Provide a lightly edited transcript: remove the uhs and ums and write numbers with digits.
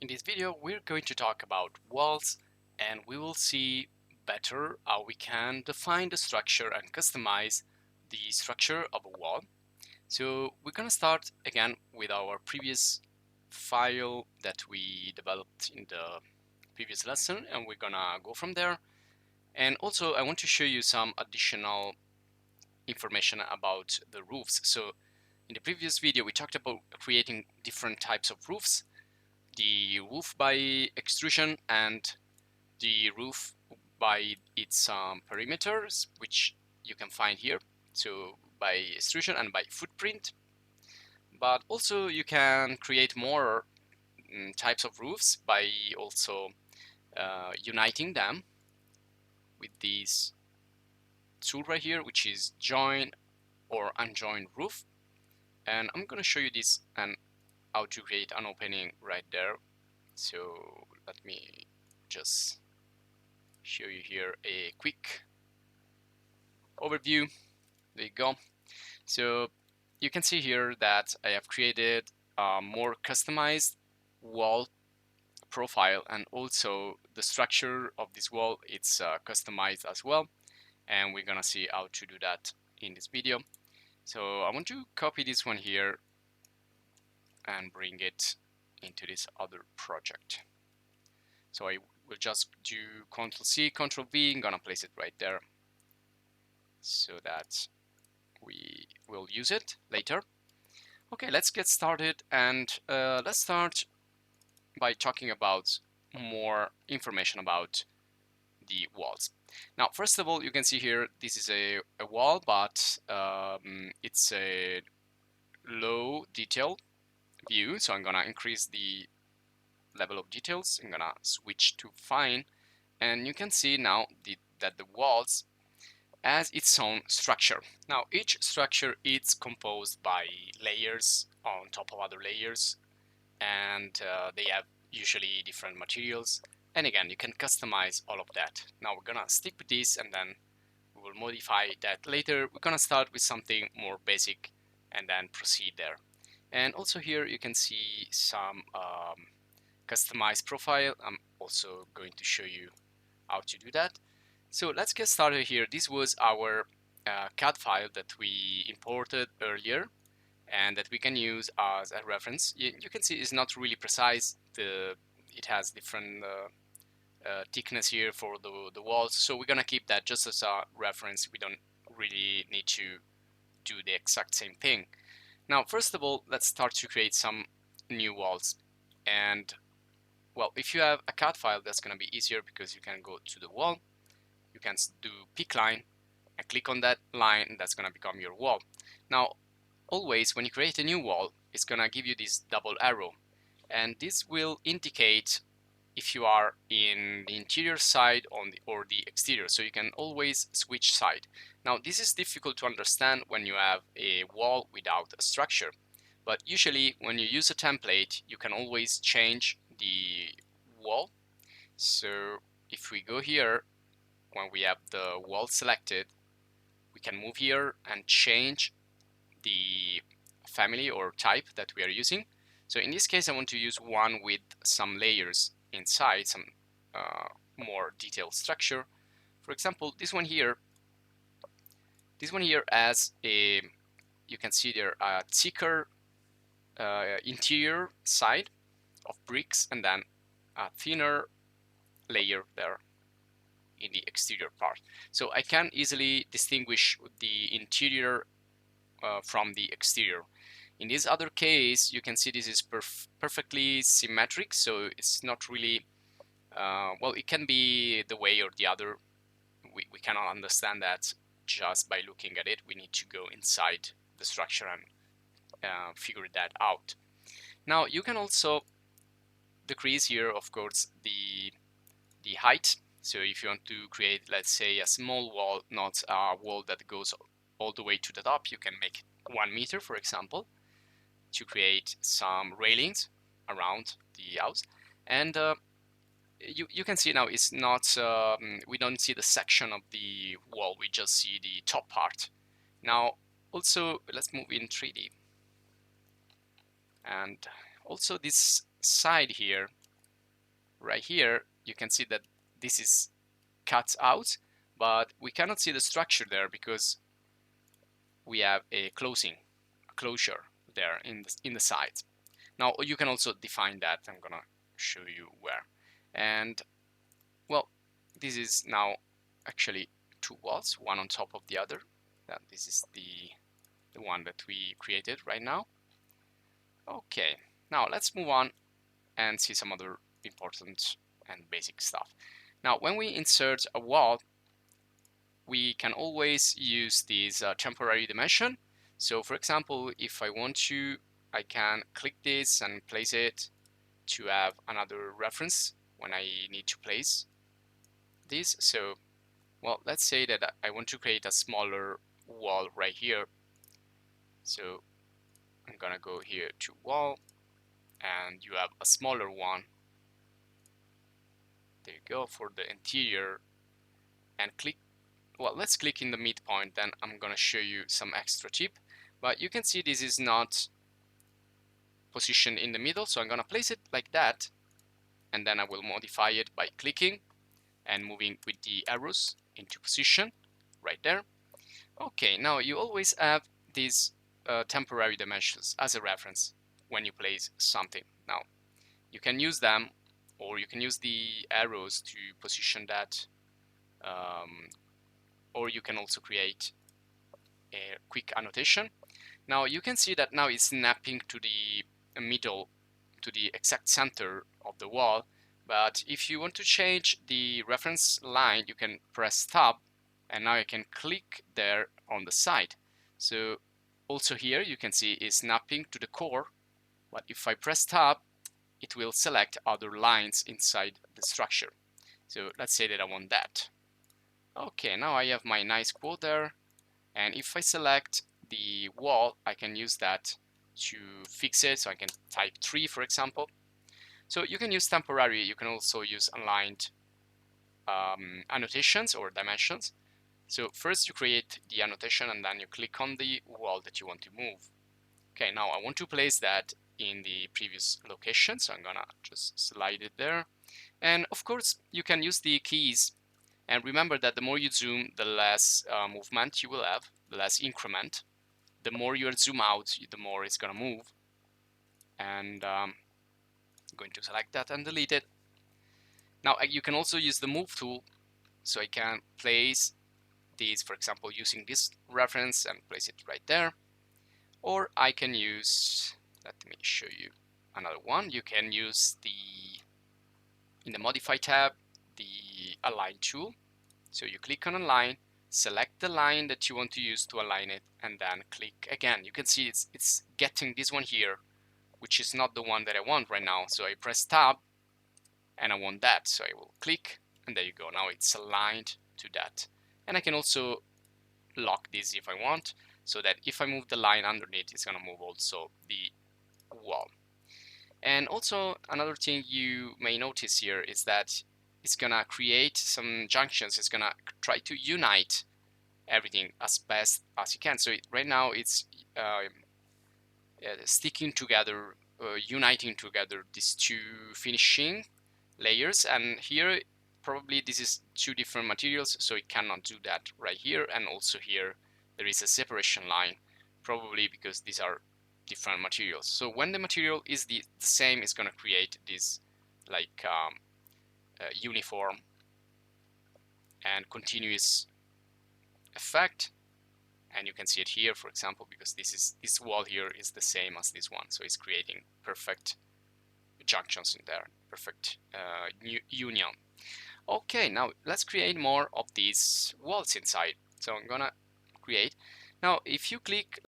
In this video, we're going to talk about walls, and we will see better how we can define the structure and customize the structure of a wall. So we're going to start again with our previous file that we developed in the previous lesson, and we're gonna go from there. And also I want to show you some additional information about the roofs. So in the previous video we talked about creating different types of roofs: the roof by extrusion and the roof by its perimeters, which you can find here, so by extrusion and by footprint. But also you can create more types of roofs by also uniting them with this tool right here, which is join or unjoin roof. And I'm going to show you this and how to create an opening right there. So let me just show you here a quick overview. There you go. So you can see here that I have created a more customized wall profile, and also the structure of this wall, it's customized as well, and we're gonna see how to do that in this video. So I want to copy this one here and bring it into this other project. So I will just do Ctrl+C, Ctrl+V, I'm gonna place it right there so that we will use it later. Okay, let's get started, and let's start by talking about more information about the walls. Now, first of all, you can see here this is a wall, but it's a low detail view, so I'm gonna increase the level of details. I'm gonna switch to fine, and you can see now that the walls has its own structure. Now each structure is composed by layers on top of other layers, and they have usually different materials, and again you can customize all of that. Now we're gonna stick with this and then we will modify that later. We're gonna start with something more basic and then proceed there. And also here you can see some customized profile. I'm also going to show you how to do that. So let's get started here. This was our CAD file that we imported earlier and that we can use as a reference. You can see it's not really precise. It has different thickness here for the walls, so we're gonna keep that just as a reference. We don't really need to do the exact same thing. Now first of all, let's start to create some new walls. And well, if you have a CAD file, that's gonna be easier because you can go to the wall, you can do pick line and click on that line, and that's gonna become your wall. Now always when you create a new wall, it's gonna give you this double arrow, and this will indicate if you are in the interior side or the exterior, so you can always switch side. Now this is difficult to understand when you have a wall without a structure, but usually when you use a template you can always change the wall. So if we go here, when we have the wall selected, we can move here and change the family or type that we are using. So in this case I want to use one with some layers inside, some more detailed structure. For example, this one here has a, you can see there, a thicker interior side of bricks and then a thinner layer there in the exterior part. So I can easily distinguish the interior from the exterior. In this other case, you can see this is perfectly symmetric, so it's not really, well, it can be the way or the other. We cannot understand that just by looking at it. We need to go inside the structure and figure that out. Now you can also decrease here, of course, the height. So if you want to create, let's say, a small wall, not a wall that goes all the way to the top, you can make 1 meter, for example, to create some railings around the house. And you can see now it's not, we don't see the section of the wall, we just see the top part. Now also let's move in 3D, and also this side here, right here, you can see that this is cut out, but we cannot see the structure there because we have a closure there in the sides. Now you can also define that. I'm gonna show you where. And well, this is now actually two walls, one on top of the other. This is the one that we created right now. Okay, now let's move on and see some other important and basic stuff. Now, when we insert a wall, we can always use this temporary dimension. So for example, if I want to, I can click this and place it to have another reference when I need to place this. So, well, let's say that I want to create a smaller wall right here. So I'm gonna go here to wall, and you have a smaller one. There you go for the interior, and click. Well, let's click in the midpoint, then I'm gonna show you some extra tip. But you can see this is not positioned in the middle, so I'm gonna place it like that, and then I will modify it by clicking and moving with the arrows into position right there. Okay, now you always have these temporary dimensions as a reference when you place something. Now you can use them, or you can use the arrows to position that, or you can also create a quick annotation. Now you can see that now it's snapping to the middle, to the exact center of the wall. But if you want to change the reference line, you can press tab, and now you can click there on the side. So also here you can see it's snapping to the core, but if I press tab, it will select other lines inside the structure. So let's say that I want that. Okay, now I have my nice quote there, and if I select the wall, I can use that to fix it. So I can type 3, for example. So you can use temporary, you can also use aligned annotations or dimensions. So first you create the annotation, and then you click on the wall that you want to move. Okay, now I want to place that in the previous location, so I'm gonna just slide it there. And of course you can use the keys, and remember that the more you zoom, the less movement you will have, the less increment. The more you zoom out, the more it's gonna move. And I'm going to select that and delete it. Now you can also use the move tool, so I can place these, for example, using this reference and place it right there. Or I can use, let me show you another one. You can use in the modify tab, the align tool. So you click on align, select the line that you want to use to align it, and then click again. You can see it's getting this one here, which is not the one that I want right now. So I press tab, and I want that. So I will click, and there you go. Now it's aligned to that. And I can also lock this if I want, so that if I move the line underneath, it's gonna move also the wall. And also another thing you may notice here is that it's gonna create some junctions. It's gonna try to unite everything as best as you can. So right now it's sticking together, uniting together these two finishing layers, and here probably this is two different materials, so it cannot do that right here. And also here there is a separation line, probably because these are different materials. So when the material is the same, it's going to create this like uniform and continuous effect. And you can see it here, for example, because this wall here is the same as this one, so it's creating perfect junctions in there, perfect union. Okay, now let's create more of these walls inside. So I'm gonna create. Now if you click